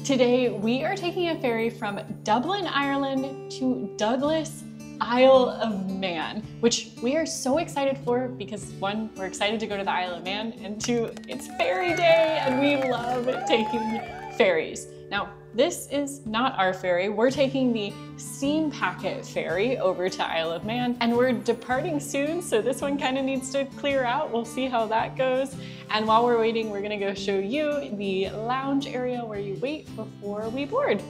Today, we are taking a ferry from Dublin, Ireland to Douglas, Isle of Man, which we are so excited for because one, we're excited to go to the Isle of Man, and two, it's ferry day and we love taking ferries. Now, this is not our ferry. We're taking the Steam Packet ferry over to Isle of Man, and we're departing soon, so this one kind of needs to clear out. We'll see how that goes. And while we're waiting, we're gonna go show you the lounge area where you wait before we board.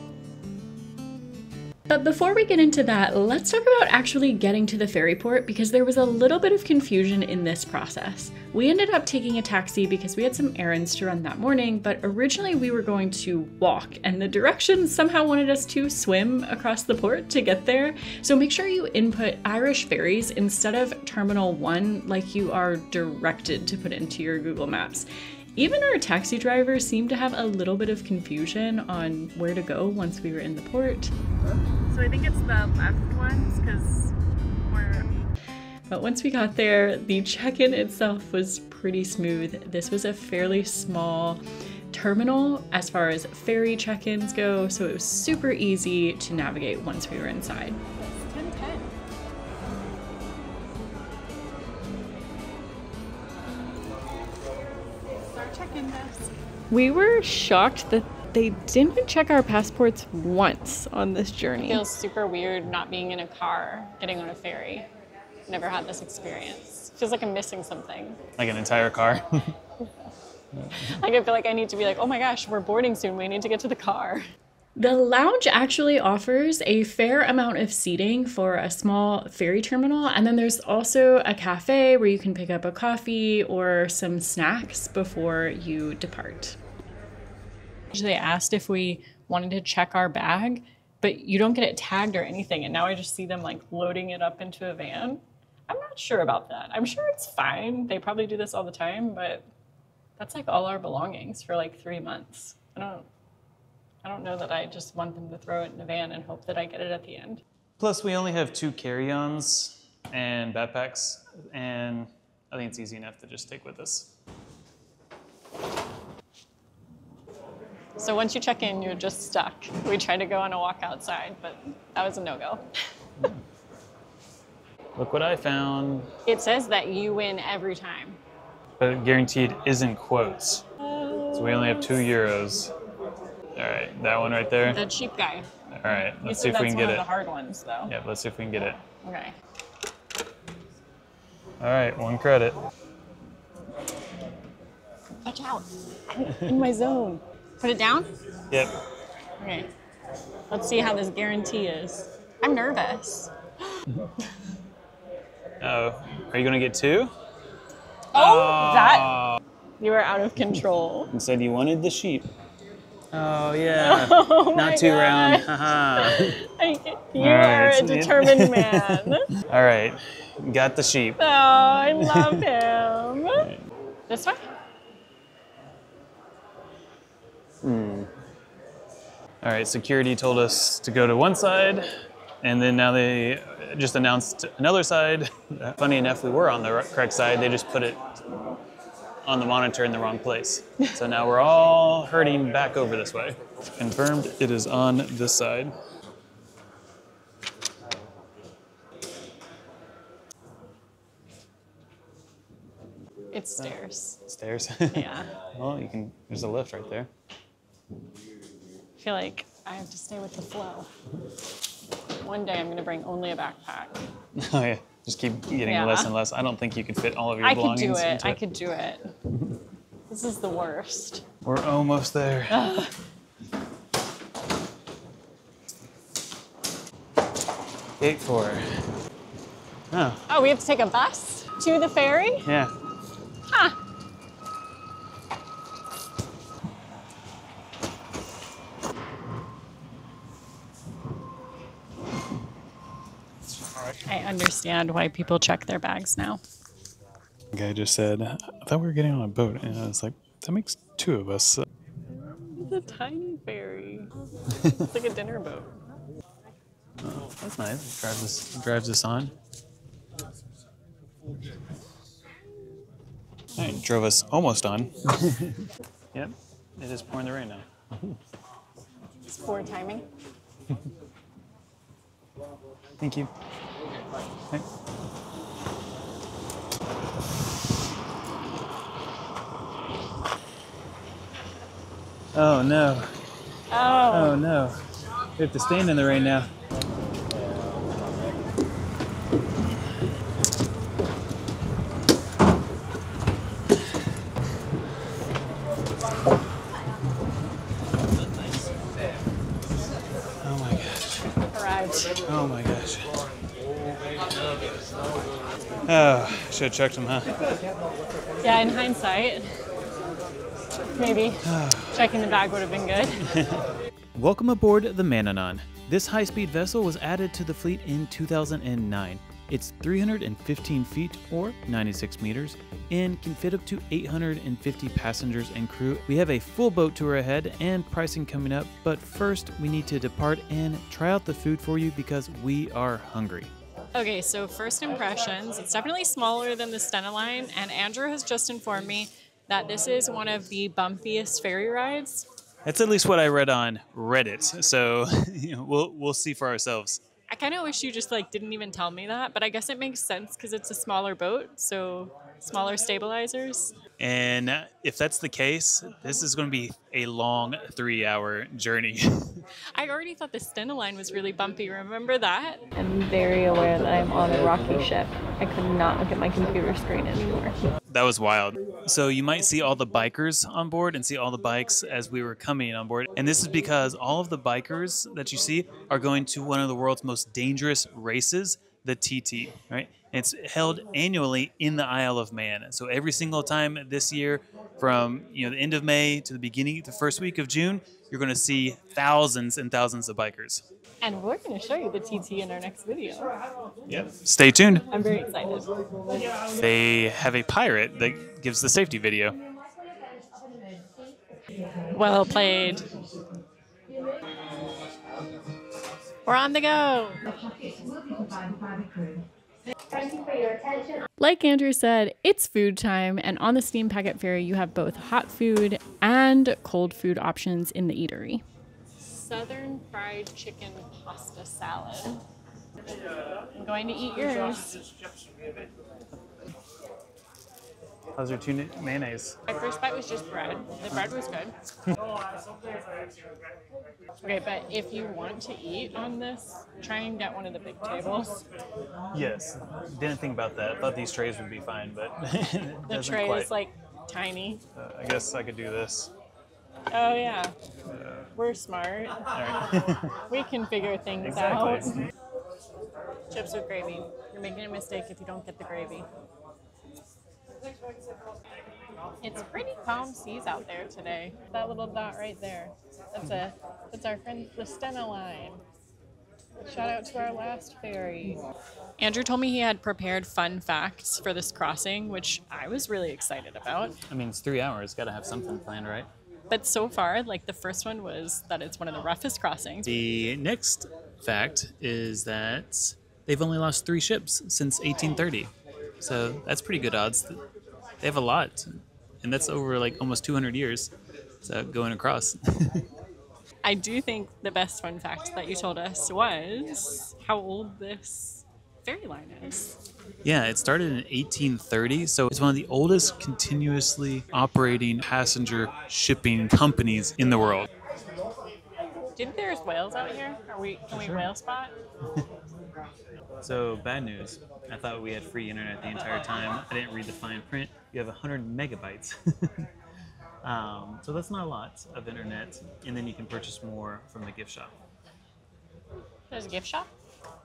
But before we get into that, let's talk about actually getting to the ferry port because there was a little bit of confusion in this process. We ended up taking a taxi because we had some errands to run that morning, but originally we were going to walk and the directions somehow wanted us to swim across the port to get there. So make sure you input Irish Ferries instead of Terminal 1 like you are directed to put into your Google Maps. Even our taxi driver seemed to have a little bit of confusion on where to go once we were in the port. So I think it's the left ones because we're... But once we got there, the check-in itself was pretty smooth. This was a fairly small terminal as far as ferry check-ins go, so it was super easy to navigate once we were inside. It's 10:10. We were shocked that they didn't check our passports once on this journey. It feels super weird not being in a car, getting on a ferry. Never had this experience. Feels like I'm missing something. Like an entire car? Like I feel like I need to be like, oh my gosh, we're boarding soon, we need to get to the car. The lounge actually offers a fair amount of seating for a small ferry terminal, and then there's also a cafe where you can pick up a coffee or some snacks before you depart. They asked if we wanted to check our bag, but you don't get it tagged or anything, and now I just see them like loading it up into a van. I'm not sure about that. I'm sure it's fine. They probably do this all the time, but that's like all our belongings for like 3 months. I don't know that I just want them to throw it in a van and hope that I get it at the end. Plus, we only have 2 carry-ons and backpacks, and I think it's easy enough to just take with us. So once you check in, you're just stuck. We tried to go on a walk outside, but that was a no-go. Look what I found. It says that you win every time. But guaranteed isn't quotes. So we only have 2 euros. All right, that one right there. The cheap guy. All right, let's see if we can get it. That's one of the hard ones, though. Yeah, let's see if we can get it. Okay. All right, 1 credit. Watch out. I'm in my zone. Put it down? Yep. Okay. Let's see how this guarantee is. I'm nervous. Oh, are you gonna get 2? Oh, that. You are out of control. You said you wanted the sheep. Oh, yeah. Oh Not too round. Haha. You are a determined man. All right. Got the sheep. Oh, I love him. This way? All right, security told us to go to one side, and then now they just announced another side. Funny enough, we were on the correct side. They just put it on the monitor in the wrong place. So now we're all herding back over this way. Confirmed it is on this side. It's stairs. Stairs? Yeah. Well, you can, there's a lift right there. I feel like I have to stay with the flow. One day I'm gonna bring only a backpack. Oh yeah, just keep getting less and less. I don't think you could fit all of your I belongings could do it, into I could do it. This is the worst. We're almost there. Gate 4. Oh. Oh, we have to take a bus to the ferry? Yeah. Huh. I understand why people check their bags now. The guy just said, I thought we were getting on a boat. And I was like, that makes 2 of us. It's a tiny ferry. It's like a dinner boat. Oh, that's nice. Drives us on. All right, drove us almost on. Yep, it is pouring the rain now. It's poor timing. Thank you. Okay. Oh no. Oh no. We have to stand in the rain now. Oh my gosh. Arrived. Oh my gosh. Oh, should have checked them, huh? Yeah, in hindsight, maybe checking the bag would have been good. Welcome aboard the Mananon. This high-speed vessel was added to the fleet in 2009. It's 315 feet, or 96 meters, and can fit up to 850 passengers and crew. We have a full boat tour ahead and pricing coming up, but first we need to depart and try out the food for you because we are hungry. Okay, so first impressions. It's definitely smaller than the Stena Line, and Andrew has just informed me that this is one of the bumpiest ferry rides. That's at least what I read on Reddit, so we'll see for ourselves. I kind of wish you just didn't even tell me that, but I guess it makes sense because it's a smaller boat, so smaller stabilizers. And if that's the case, this is going to be a long 3-hour journey. I already thought the Stena Line was really bumpy. Remember that? I'm very aware that I'm on a rocky ship. I could not look at my computer screen anymore. That was wild. So you might see all the bikers on board and see all the bikes as we were coming on board. And this is because all of the bikers that you see are going to one of the world's most dangerous races, the TT, right? It's held annually in the Isle of Man. So every single time this year, from the end of May to the first week of June, you're going to see thousands and thousands of bikers. And we're going to show you the TT in our next video. Yep. Stay tuned. I'm very excited. They have a pirate that gives the safety video. Well played. We're on the go. Like Andrew said, it's food time, and on the Steam Packet Ferry, you have both hot food and cold food options in the eatery. Southern fried chicken pasta salad. I'm going to eat yours. How's your tuna mayonnaise? My first bite was just bread. The bread was good. Okay, but if you want to eat on this, try and get one of the big tables. Yes. Didn't think about that. Thought these trays would be fine, but the tray is tiny. I guess I could do this. Oh yeah. We're smart. All right. We can figure things out. Chips with gravy. You're making a mistake if you don't get the gravy. It's pretty calm seas out there today. That little dot right there. That's our friend, the Stena Line. Shout out to our last ferry. Andrew told me he had prepared fun facts for this crossing, which I was really excited about. I mean, it's 3 hours. Got to have something planned, right? But so far, the first one was that it's one of the roughest crossings. The next fact is that they've only lost 3 ships since 1830. So that's pretty good odds. They have a lot. And that's over almost 200 years. So going across. I do think the best fun fact that you told us was how old this ferry line is. Yeah, it started in 1830, so it's one of the oldest continuously operating passenger shipping companies in the world. Do you think there's whales out here? Can we whale spot? So, bad news. I thought we had free internet the entire time. I didn't read the fine print. You have 100 megabytes. So that's not a lot of internet, and then you can purchase more from the gift shop. There's a gift shop?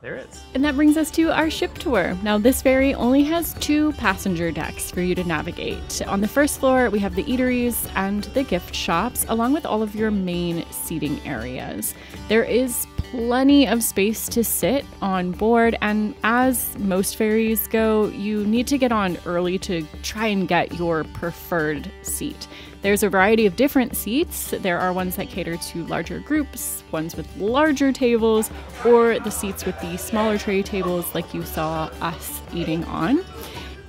There is. And that brings us to our ship tour. Now, this ferry only has 2 passenger decks for you to navigate. On the first floor, we have the eateries and the gift shops, along with all of your main seating areas. There is plenty of space to sit on board, and as most ferries go, you need to get on early to try and get your preferred seat. There's a variety of different seats. There are ones that cater to larger groups, ones with larger tables, or the seats with the smaller tray tables like you saw us eating on.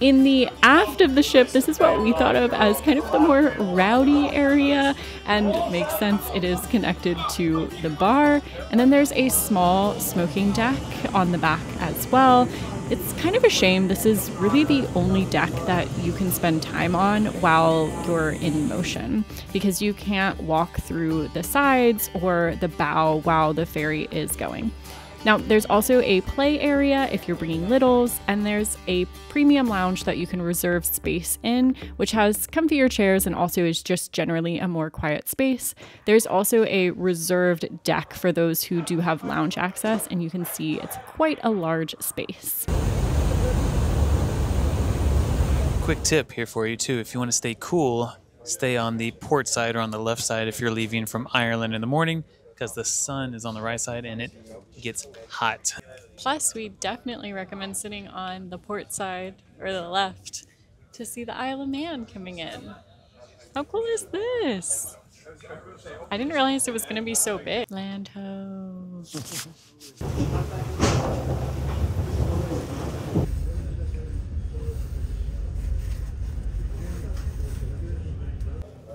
In the aft of the ship, this is what we thought of as kind of the more rowdy area, and makes sense, it is connected to the bar. And then there's a small smoking deck on the back as well. It's kind of a shame. This is really the only deck that you can spend time on while you're in motion, because you can't walk through the sides or the bow while the ferry is going. Now, there's also a play area if you're bringing littles, and there's a premium lounge that you can reserve space in, which has comfier chairs and also is just generally a more quiet space. There's also a reserved deck for those who do have lounge access, and you can see it's quite a large space. Quick tip here for you too, if you want to stay cool, stay on the port side or on the left side if you're leaving from Ireland in the morning, because the sun is on the right side and it gets hot. Plus, we definitely recommend sitting on the port side or the left to see the Isle of Man coming in. How cool is this? I didn't realize it was going to be so big. Land ho.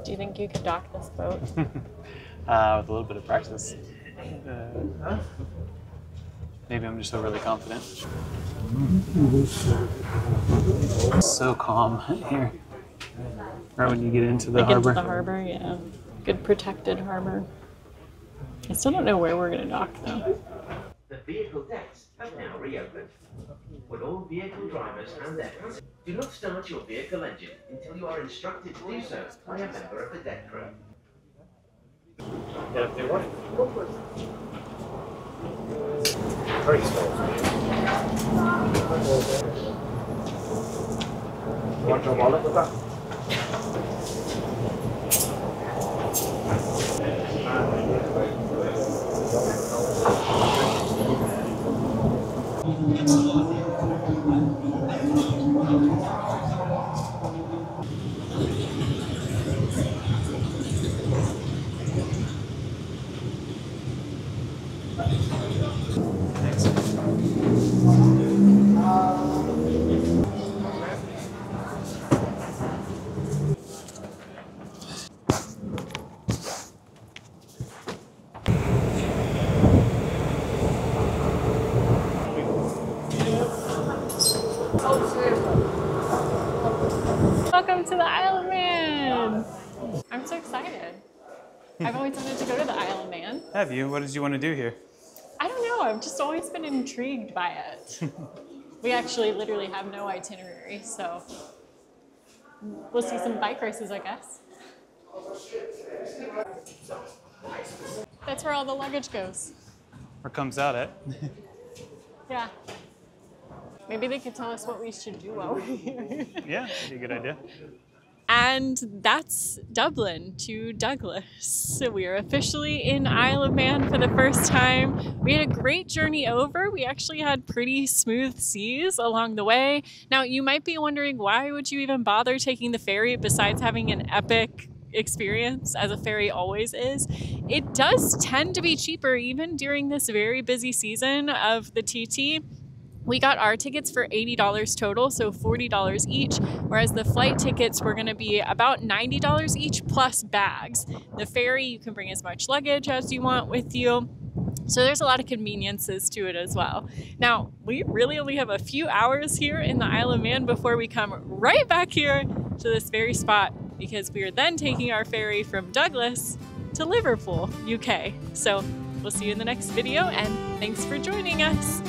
Do you think you could dock this boat? With a little bit of practice. Maybe I'm just overly confident. So calm here. Right when you get into the harbor. Into the harbor, yeah. Good protected harbor. I still don't know where we're going to dock, though. The vehicle decks have now reopened. Would all vehicle drivers and their passengers do not start your vehicle engine until you are instructed to do so by a member of the deck crew. Get up there, what? Go for it. Very small. You want your wallet with that? Welcome to the Isle of Man! I'm so excited. I've always wanted to go to the Isle of Man. Have you? What did you want to do here? I don't know, I've just always been intrigued by it. We actually literally have no itinerary, so we'll see some bike races, I guess. That's where all the luggage goes. Or comes out at? Yeah. Maybe they could tell us what we should do while we're here. Yeah, that'd be a good idea. And that's Dublin to Douglas. So we are officially in Isle of Man for the first time. We had a great journey over. We actually had pretty smooth seas along the way. Now, you might be wondering, why would you even bother taking the ferry besides having an epic experience, as a ferry always is? It does tend to be cheaper even during this very busy season of the TT. We got our tickets for $80 total, so $40 each, whereas the flight tickets were going to be about $90 each plus bags. The ferry, you can bring as much luggage as you want with you. So there's a lot of conveniences to it as well. Now, we really only have a few hours here in the Isle of Man before we come right back here to this very spot, because we are then taking our ferry from Douglas to Liverpool, UK. So we'll see you in the next video, and thanks for joining us.